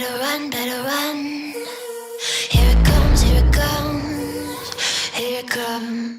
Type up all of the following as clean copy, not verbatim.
better run, better run. Here it comes, here it comes, here it comes.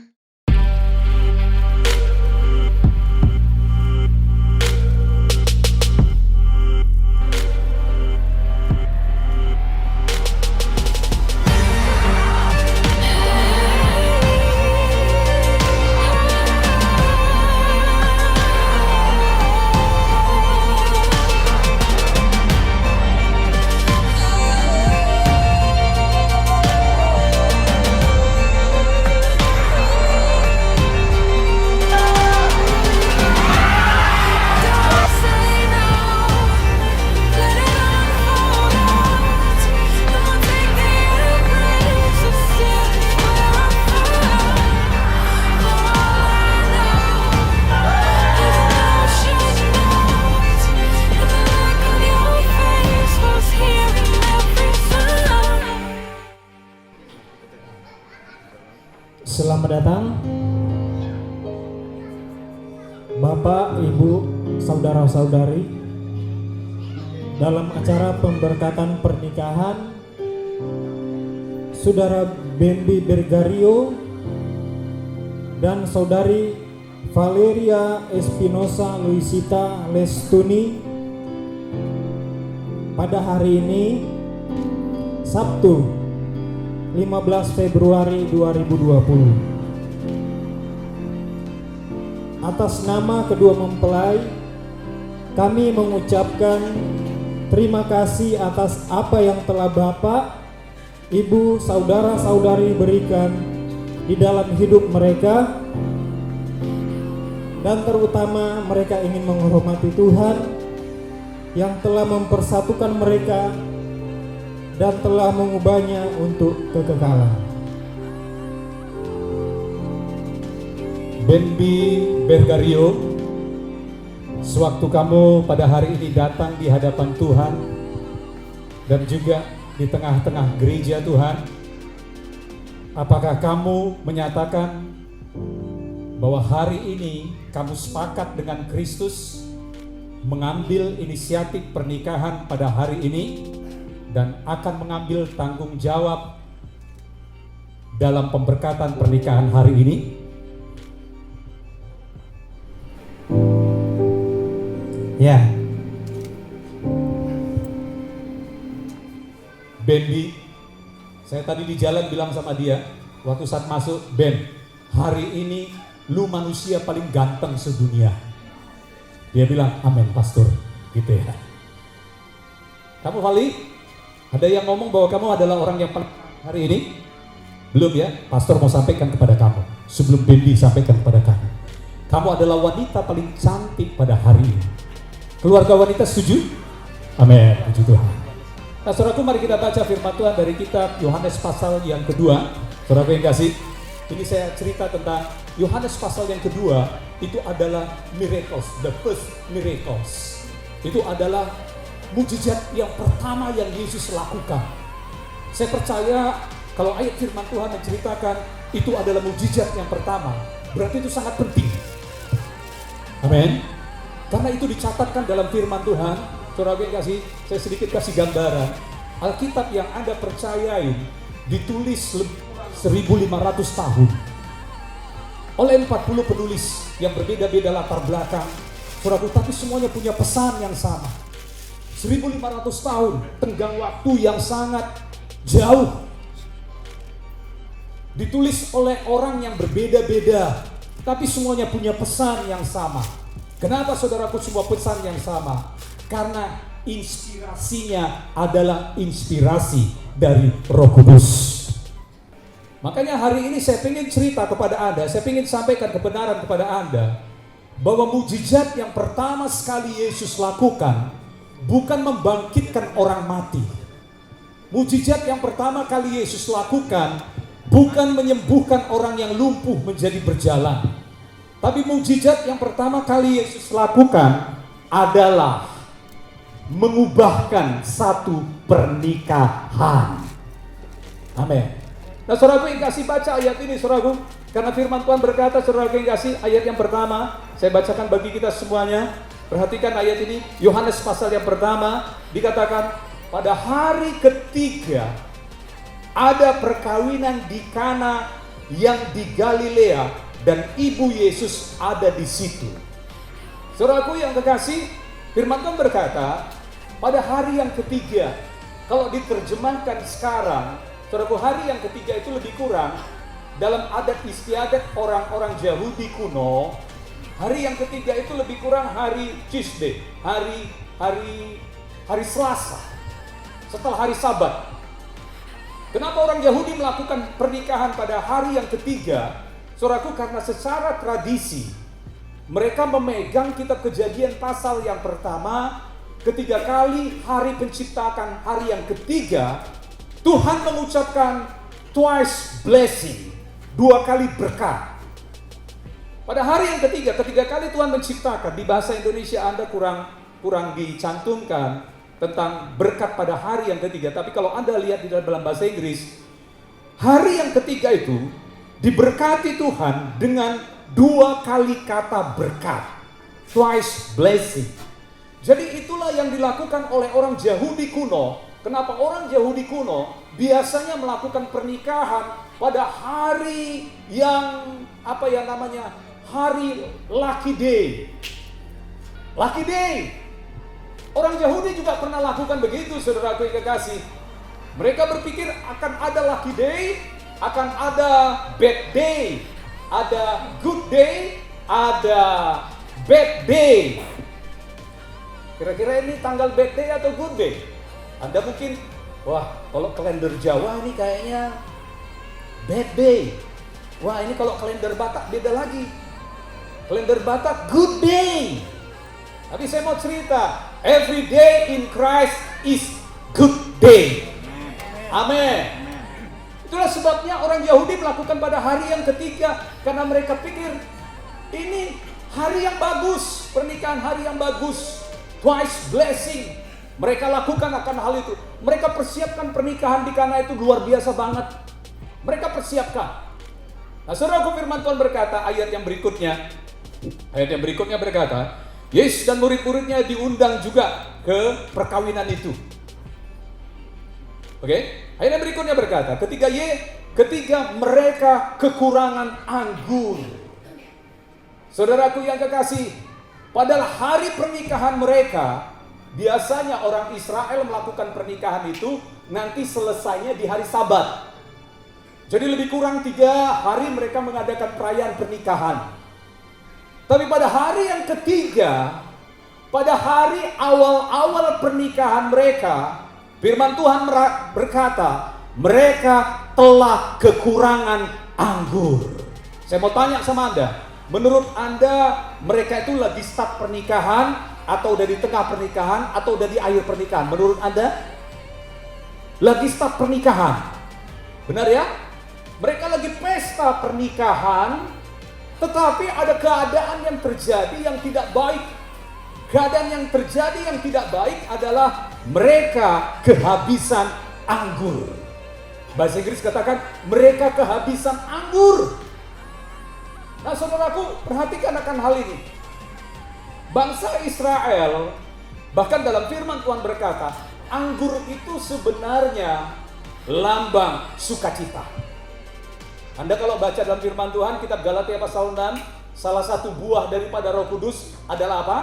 Selamat datang Bapak, Ibu, Saudara-saudari dalam acara pemberkatan pernikahan Saudara Benbi Bergario dan Saudari Valeria Espinosa Luisita Lestuni pada hari ini Sabtu 15 Februari 2020. Atas nama kedua mempelai, kami mengucapkan terima kasih atas apa yang telah Bapak, Ibu, saudara-saudari berikan di dalam hidup mereka, dan terutama mereka ingin menghormati Tuhan yang telah mempersatukan mereka dan telah mengubahnya untuk kekekalan. Benbi Bergario, sewaktu kamu pada hari ini datang di hadapan Tuhan dan juga di tengah-tengah gereja Tuhan, apakah kamu menyatakan bahwa hari ini kamu sepakat dengan Kristus mengambil inisiatif pernikahan pada hari ini dan akan mengambil tanggung jawab dalam pemberkatan pernikahan hari ini? Ya. Benbi, saya tadi di jalan bilang sama dia, waktu saat masuk, Ben, hari ini lu manusia paling ganteng sedunia. Dia bilang, amin pastor, gitu ya. Kamu Vali, ada yang ngomong bahwa kamu adalah orang yang paling hari ini? Belum ya, pastor mau sampaikan kepada kamu sebelum Benbi sampaikan kepada kamu. Kamu adalah wanita paling cantik pada hari ini. Keluarga wanita setuju? Amin, puji Tuhan. Nah, saudaraku, mari kita baca firman Tuhan dari kitab Yohanes pasal yang kedua. Saudaraku yang kasih, ini saya cerita tentang Yohanes pasal yang kedua. Itu adalah miracles, the first miracles. Itu adalah mujizat yang pertama yang Yesus lakukan. Saya percaya kalau ayat firman Tuhan menceritakan itu adalah mujizat yang pertama, berarti itu sangat penting. Amin. Karena itu dicatatkan dalam firman Tuhan. Saudara yang kasih, saya sedikit kasih gambaran. Alkitab yang Anda percayai ditulis 1500 tahun oleh 40 penulis yang berbeda-beda latar belakang. Saudara, tapi semuanya punya pesan yang sama. 1500 tahun, tenggang waktu yang sangat jauh. Ditulis oleh orang yang berbeda-beda, tapi semuanya punya pesan yang sama. Kenapa saudaraku semua pesan yang sama? Karena inspirasinya adalah inspirasi dari Roh Kudus. Makanya hari ini saya ingin cerita kepada Anda, saya ingin sampaikan kebenaran kepada Anda, bahwa mujizat yang pertama sekali Yesus lakukan bukan membangkitkan orang mati. Mujizat yang pertama kali Yesus lakukan bukan menyembuhkan orang yang lumpuh menjadi berjalan. Tapi mujizat yang pertama kali Yesus lakukan adalah mengubahkan satu pernikahan. Amin. Nah, saudaraku yang kasih, baca ayat ini saudaraku. Karena firman Tuhan berkata, saudaraku yang kasih, ayat yang pertama saya bacakan bagi kita semuanya. Perhatikan ayat ini, Yohanes pasal yang pertama dikatakan, pada hari ketiga ada perkawinan di Kana yang di Galilea dan ibu Yesus ada di situ. Saudaraku yang kekasih, firman Tuhan berkata, pada hari yang ketiga, kalau diterjemahkan sekarang, saudaraku, hari yang ketiga itu lebih kurang dalam adat istiadat orang-orang Yahudi kuno. Hari yang ketiga itu lebih kurang hari Tuesday, hari Selasa, setelah hari Sabat. Kenapa orang Yahudi melakukan pernikahan pada hari yang ketiga? Saudaraku, karena secara tradisi mereka memegang kitab Kejadian pasal yang pertama, ketiga kali hari penciptakan hari yang ketiga, Tuhan mengucapkan twice blessing, 2 kali berkat. Pada hari yang ketiga kali Tuhan menciptakan, di bahasa Indonesia Anda kurang dicantumkan tentang berkat pada hari yang ketiga. Tapi kalau Anda lihat di dalam bahasa Inggris, hari yang ketiga itu diberkati Tuhan dengan 2 kali kata berkat, twice blessing. Jadi itulah yang dilakukan oleh orang Yahudi kuno. Kenapa orang Yahudi kuno biasanya melakukan pernikahan pada hari yang hari Lucky Day. Lucky Day. Orang Yahudi juga pernah lakukan begitu, saudaraku yang kekasih. Mereka berpikir akan ada Lucky Day, akan ada Bad Day, ada Good Day, ada Bad Day. Kira-kira ini tanggal Bad Day atau Good Day? Anda mungkin, wah kalau kalender Jawa ini kayaknya Bad Day. Wah ini kalau kalender Batak beda lagi. Kalender Batak Good Day. Tapi saya mau cerita, every day in Christ is good day. Amin. Itulah sebabnya orang Yahudi melakukan pada hari yang ketiga, karena mereka pikir ini hari yang bagus, pernikahan hari yang bagus, twice blessing. Mereka lakukan akan hal itu. Mereka persiapkan pernikahan di Kana itu luar biasa banget. Mereka persiapkan. Nah, saudaraku, firman Tuhan berkata, ayat yang berikutnya berkata, Yesus dan murid-muridnya diundang juga ke perkawinan itu. Oke, ayat yang berikutnya berkata, ketika mereka kekurangan anggur. Saudaraku yang kekasih, pada hari pernikahan mereka, biasanya orang Israel melakukan pernikahan itu nanti selesainya di hari Sabat. Jadi lebih kurang 3 hari mereka mengadakan perayaan pernikahan. Tapi pada hari yang ketiga, pada hari awal-awal pernikahan mereka, firman Tuhan berkata, mereka telah kekurangan anggur. Saya mau tanya sama Anda, menurut Anda mereka itu lagi start pernikahan, atau dari tengah pernikahan, atau dari akhir pernikahan? Menurut Anda lagi start pernikahan, benar ya? Mereka lagi pesta pernikahan, tetapi ada keadaan yang terjadi yang tidak baik. Keadaan yang terjadi yang tidak baik adalah mereka kehabisan anggur. Bahasa Inggris katakan mereka kehabisan anggur. Nah, saudaraku, perhatikan akan hal ini. Bangsa Israel, bahkan dalam firman Tuhan berkata, anggur itu sebenarnya lambang sukacita. Anda kalau baca dalam firman Tuhan, kitab Galatia pasal 6, salah satu buah daripada Roh Kudus adalah apa?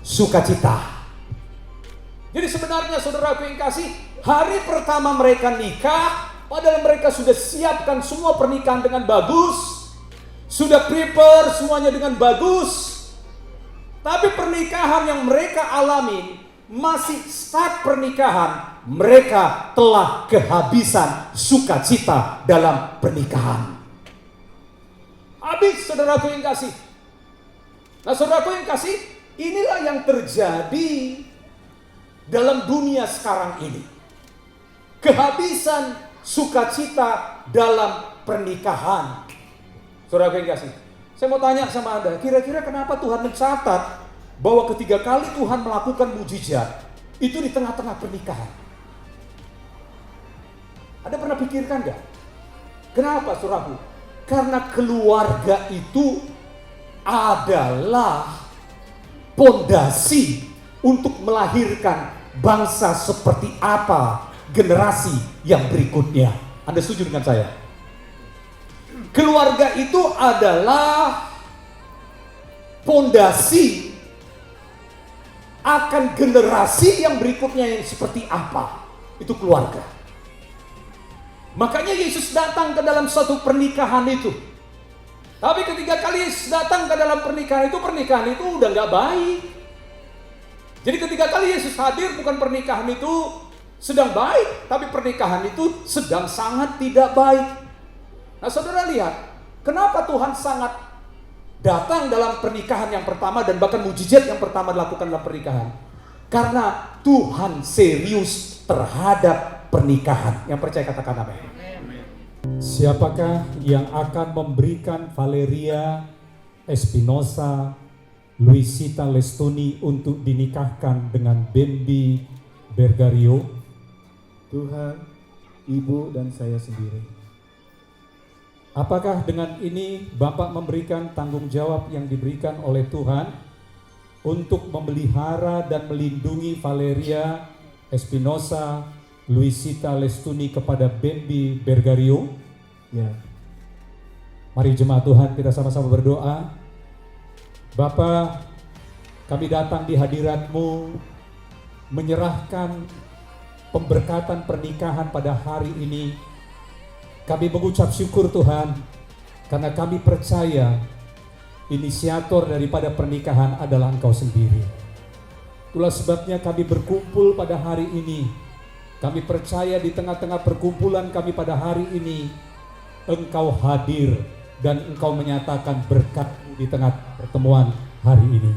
Sukacita. Jadi sebenarnya saudaraku yang kasih, hari pertama mereka nikah, padahal mereka sudah siapkan semua pernikahan dengan bagus, sudah prepare semuanya dengan bagus. Tapi pernikahan yang mereka alami, masih start pernikahan, mereka telah kehabisan sukacita dalam pernikahan. Habis, saudaraku yang kasih. Nah, saudaraku yang kasih, inilah yang terjadi dalam dunia sekarang ini. Kehabisan sukacita dalam pernikahan. Saudaraku yang kasih, saya mau tanya sama Anda, kira-kira kenapa Tuhan mencatat bahwa ketiga kali Tuhan melakukan mujizat itu di tengah-tengah pernikahan? Ada pernah pikirkan gak? Kenapa, saudaraku? Karena keluarga itu adalah pondasi untuk melahirkan bangsa seperti apa generasi yang berikutnya. Anda setuju dengan saya? Keluarga itu adalah pondasi akan generasi yang berikutnya yang seperti apa. Itu keluarga. Makanya Yesus datang ke dalam suatu pernikahan itu. Tapi ketika kali Yesus datang ke dalam pernikahan itu udah gak baik. Jadi ketika kali Yesus hadir, bukan pernikahan itu sedang baik, tapi pernikahan itu sedang sangat tidak baik. Nah, saudara lihat, kenapa Tuhan sangat datang dalam pernikahan yang pertama dan bahkan mujizat yang pertama dilakukan dalam pernikahan? Karena Tuhan serius terhadap pernikahan. Yang percaya katakan amin. Siapakah yang akan memberikan Valeria Espinosa Luisita Lestoni untuk dinikahkan dengan Bambi Bergario? Tuhan, Ibu dan saya sendiri. Apakah dengan ini Bapak memberikan tanggung jawab yang diberikan oleh Tuhan untuk memelihara dan melindungi Valeria Espinosa Luisita Lestuni kepada Bambi Bergario? Ya. Mari jemaat Tuhan kita sama-sama berdoa. Bapa, kami datang di hadirat-Mu menyerahkan pemberkatan pernikahan pada hari ini. Kami mengucap syukur Tuhan, karena kami percaya inisiator daripada pernikahan adalah Engkau sendiri. Itulah sebabnya kami berkumpul pada hari ini. Kami percaya di tengah-tengah perkumpulan kami pada hari ini, Engkau hadir dan Engkau menyatakan berkat-Mu di tengah pertemuan hari ini.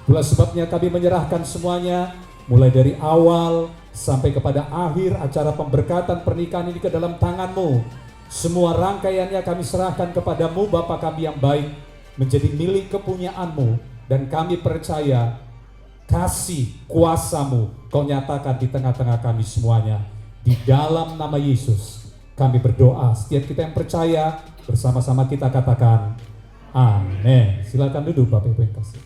Itulah sebabnya kami menyerahkan semuanya, mulai dari awal sampai kepada akhir acara pemberkatan pernikahan ini ke dalam tangan-Mu. Semua rangkaiannya kami serahkan kepadamu Bapa kami yang baik, menjadi milik kepunyaan-Mu, dan kami percaya kasih kuasa-Mu Kau nyatakan di tengah-tengah kami semuanya. Di dalam nama Yesus kami berdoa. Setiap kita yang percaya bersama-sama kita katakan amin. Silakan duduk Bapak Ibu yang kasih.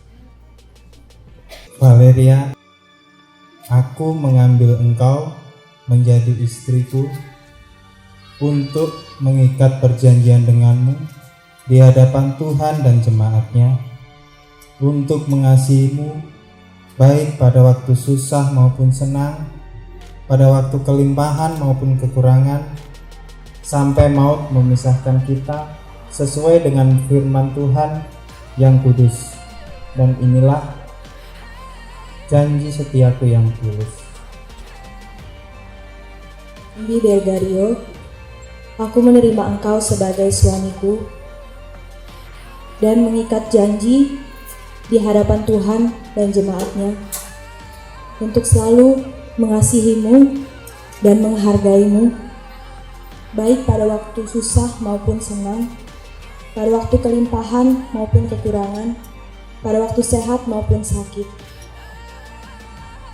Valeria, aku mengambil engkau menjadi istriku untuk mengikat perjanjian denganmu di hadapan Tuhan dan jemaatnya, untuk mengasihimu baik pada waktu susah maupun senang, pada waktu kelimpahan maupun kekurangan, sampai maut memisahkan kita sesuai dengan firman Tuhan yang kudus. Dan inilah janji setiaku yang tulus. Bambi Bergario, aku menerima engkau sebagai suamiku dan mengikat janji di hadapan Tuhan dan jemaatnya untuk selalu mengasihimu dan menghargaimu baik pada waktu susah maupun senang, pada waktu kelimpahan maupun kekurangan, pada waktu sehat maupun sakit.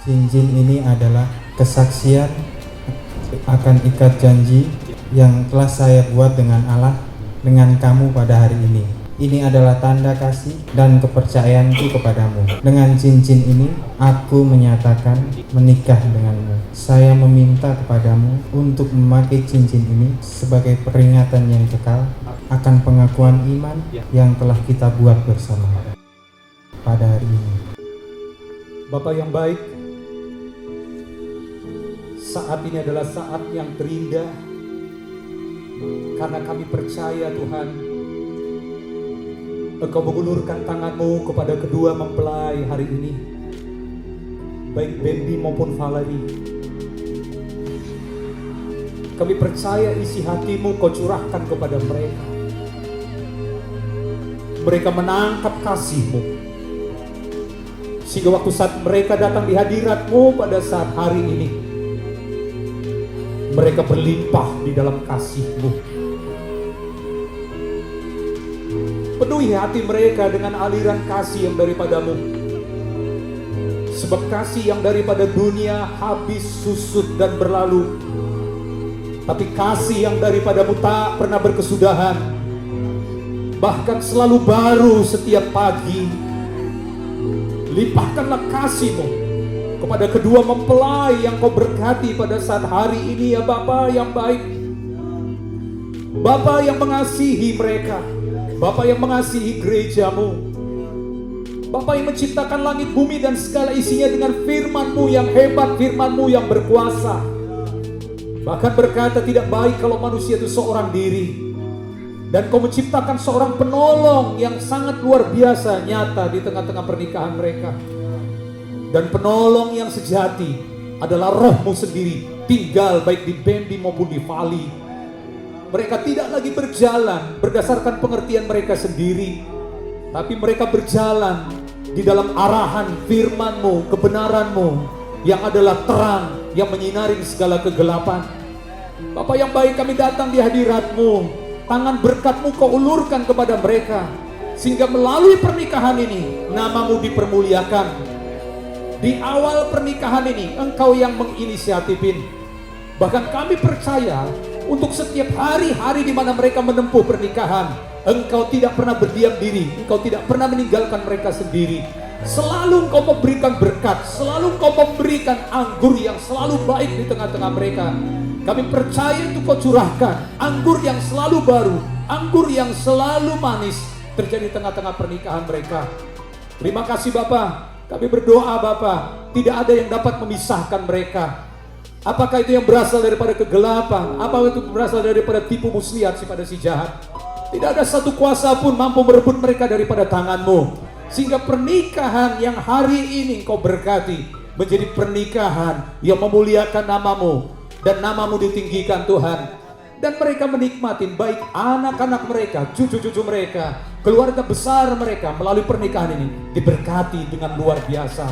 Cincin ini adalah kesaksian akan ikat janji yang telah saya buat dengan Allah, dengan kamu pada hari ini. Ini adalah tanda kasih dan kepercayaanku kepadamu. Dengan cincin ini, aku menyatakan menikah denganmu. Saya meminta kepadamu untuk memakai cincin ini sebagai peringatan yang kekal akan pengakuan iman yang telah kita buat bersama pada hari ini. Bapak yang baik, saat ini adalah saat yang terindah karena kami percaya Tuhan, Engkau mengulurkan tangan-Mu kepada kedua mempelai hari ini, baik Bambi maupun Valerie. Kami percaya isi hati-Mu Kau curahkan kepada mereka. Mereka menangkap kasih-Mu, sehingga waktu saat mereka datang di hadirat-Mu pada saat hari ini, mereka berlimpah di dalam kasih-Mu. Penuhi hati mereka dengan aliran kasih yang daripada-Mu. Sebab kasih yang daripada dunia habis, susut dan berlalu. Tapi kasih yang daripada-Mu tak pernah berkesudahan, bahkan selalu baru setiap pagi. Limpahkanlah kasih-Mu kepada kedua mempelai yang kau berkati pada saat hari ini ya Bapa yang baik. Bapa yang mengasihi mereka, Bapa yang mengasihi gerejamu, Bapa yang menciptakan langit bumi dan segala isinya dengan firman-Mu yang hebat, firman-Mu yang berkuasa. Bahkan berkata tidak baik kalau manusia itu seorang diri. Dan kau menciptakan seorang penolong yang sangat luar biasa nyata di tengah-tengah pernikahan mereka. Dan penolong yang sejati adalah Roh-Mu sendiri, tinggal baik di Bendi maupun di Vali. Mereka tidak lagi berjalan berdasarkan pengertian mereka sendiri, tapi mereka berjalan di dalam arahan firman-Mu, kebenaran-Mu yang adalah terang yang menyinari segala kegelapan. Bapa yang baik, kami datang di hadirat-Mu. Tangan berkat-Mu kau ulurkan kepada mereka, sehingga melalui pernikahan ini nama-Mu dipermuliakan. Di awal pernikahan ini Engkau yang menginisiatifin. Bahkan kami percaya untuk setiap hari-hari di mana mereka menempuh pernikahan, Engkau tidak pernah berdiam diri, Engkau tidak pernah meninggalkan mereka sendiri. Selalu Engkau memberikan berkat, selalu Engkau memberikan anggur yang selalu baik di tengah-tengah mereka. Kami percaya itu kau curahkan anggur yang selalu baru, anggur yang selalu manis terjadi di tengah-tengah pernikahan mereka. Terima kasih Bapa. Kami berdoa Bapa, tidak ada yang dapat memisahkan mereka. Apakah itu yang berasal daripada kegelapan, apakah itu berasal daripada tipu muslihat pada si jahat. Tidak ada satu kuasa pun mampu merebut mereka daripada tangan-Mu. Sehingga pernikahan yang hari ini Kau berkati menjadi pernikahan yang memuliakan nama-Mu. Dan nama-Mu ditinggikan Tuhan. Dan mereka menikmati baik anak-anak mereka, cucu-cucu mereka, keluarga besar mereka melalui pernikahan ini diberkati dengan luar biasa.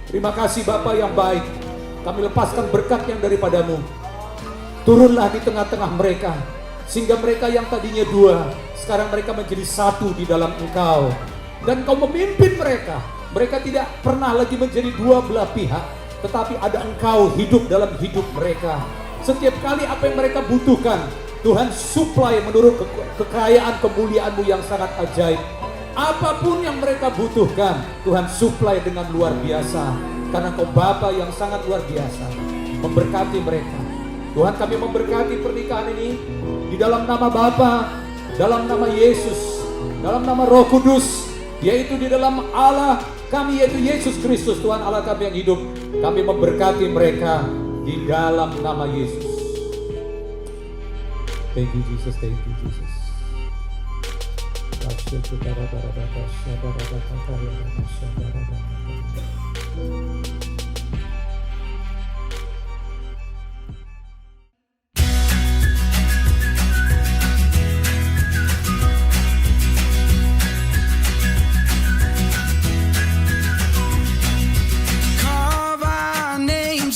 Terima kasih Bapa yang baik. Kami lepaskan berkat yang daripada-Mu. Turunlah di tengah-tengah mereka, sehingga mereka yang tadinya dua, sekarang mereka menjadi satu di dalam Engkau. Dan Kau memimpin mereka. Mereka tidak pernah lagi menjadi dua belah pihak, tetapi ada Engkau hidup dalam hidup mereka. Setiap kali apa yang mereka butuhkan, Tuhan supply menurut kekayaan kemuliaan-Mu yang sangat ajaib. Apapun yang mereka butuhkan, Tuhan supply dengan luar biasa. Karena Kau Bapa yang sangat luar biasa, memberkati mereka. Tuhan, kami memberkati pernikahan ini di dalam nama Bapa, dalam nama Yesus, dalam nama Roh Kudus, yaitu di dalam Allah kami, yaitu Yesus Kristus Tuhan Allah kami yang hidup. Kami memberkati mereka di dalam nama Yesus. Thank you Jesus, thank you Jesus.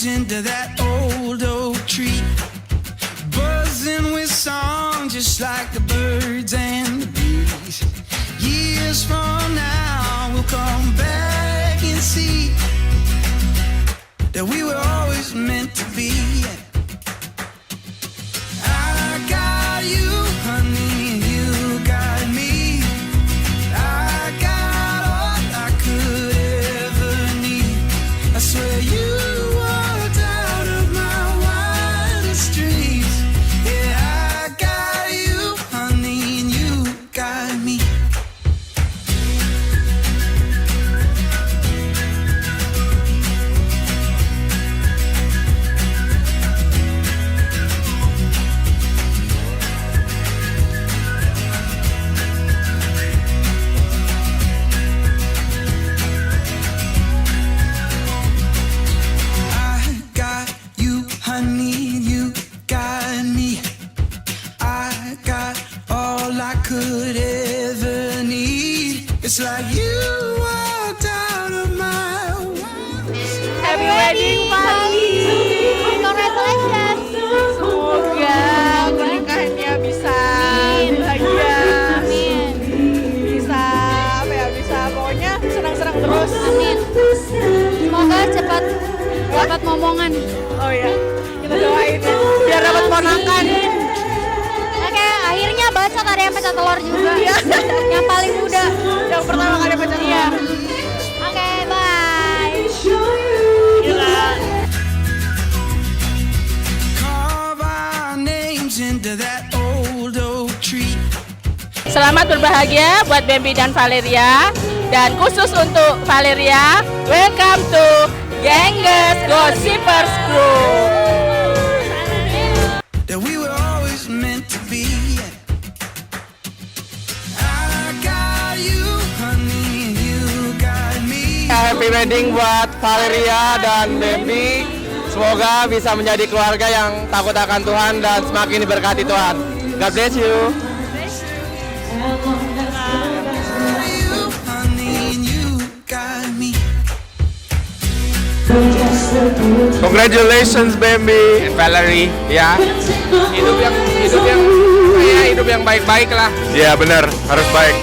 Into that old oak tree, buzzing with song just like the birds and the bees. Years from now we'll come back and see that we were always meant to be. I got you, honey, you got me. I got all I could ever need. I swear you could ever need. It's like you walked out of my world. Happy wedding Vali. Congratulations. Semoga pernikahannya bisa bahagia. Amin. Bisa apa ya? Bisa pokoknya senang-senang terus. Amin. Semoga cepat dapat momongan. Oh ya. Kita doain ya. Biar dapat ponakan. Akhirnya baca ada yang pecah telur juga. Yang paling muda, yang pertama kali pecah telur. Oke, bye. into that old oak tree. Selamat berbahagia buat Bambi dan Valeria, dan khusus untuk Valeria, welcome to Gengges Gossipers Group. That we were always meant to be. I got you, honey, you got me. Happy wedding buat Valeria dan Bambi. Semoga bisa menjadi keluarga yang takut akan Tuhan dan semakin diberkati Tuhan. God bless you. Congratulations Bambi and Valerie, ya. Hidup yang baik-baik lah. Ya benar, harus baik.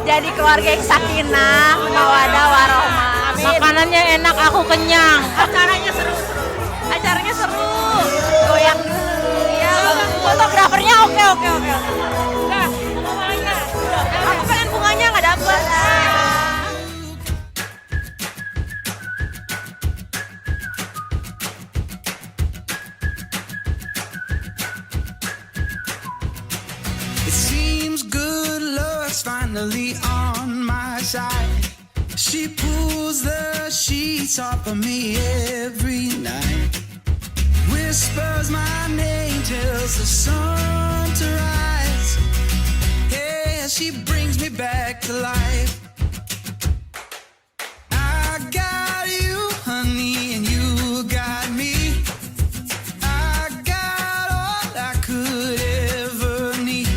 Jadi keluarga yang sakinah, mawadah, warohmah. Makanannya enak, aku kenyang. Acaranya seru. Goyang dulu ya. Fotografernya oke. Enggak, bunganya. Aku pengen bunganya nggak dapet. It seems good luck's finally on my side. She pulls the sheets off of me every night. Whispers my name, tells the sun to rise. Yeah, she brings me back to life. I got you, honey, and you got me. I got all I could ever need.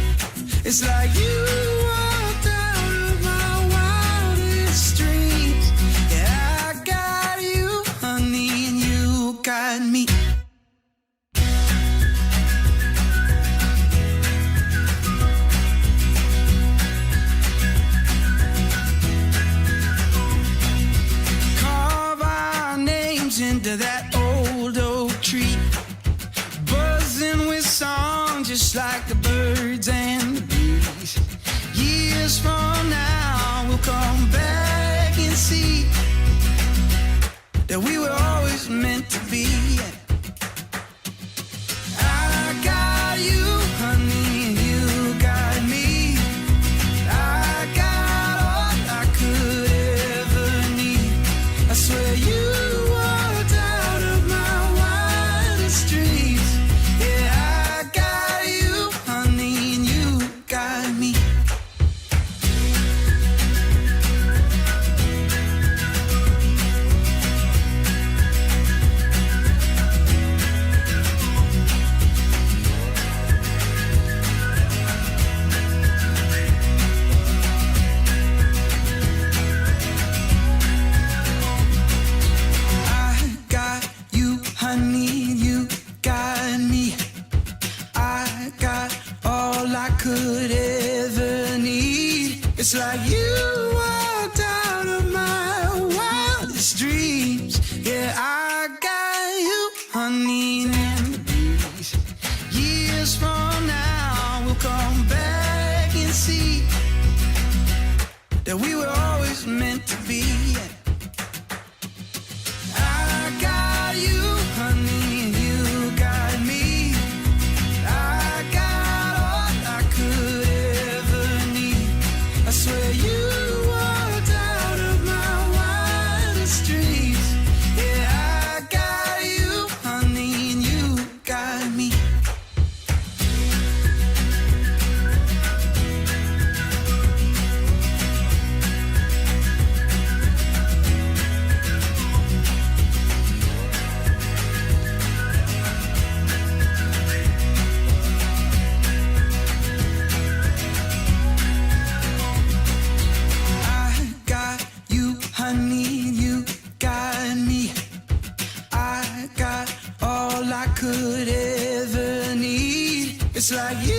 It's like you walked out of my wildest dreams. Yeah, I got you, honey, and you got me. Carve our names into that old oak tree, buzzing with song just like the birds and the bees. Years from now we'll come back and see that we were always meant to be. I got you, honey, and you got me. I got all I could ever need. I swear you walked out of my wildest dreams. Yeah, I got you, honey, and you got me. I got you, honey, you got me. I got all I could ever need. It's like you walked out of my wildest dreams. Yeah, I got you, honey, and the bees. Years from now we'll come back and see that we were always meant to be. I got you, honey, and you got me. I got all I could ever need. I swear you walked out of my wildest dreams. Yeah, I got you, honey, and you got me. I got you, honey, you got me. I got all I could ever need. It's like you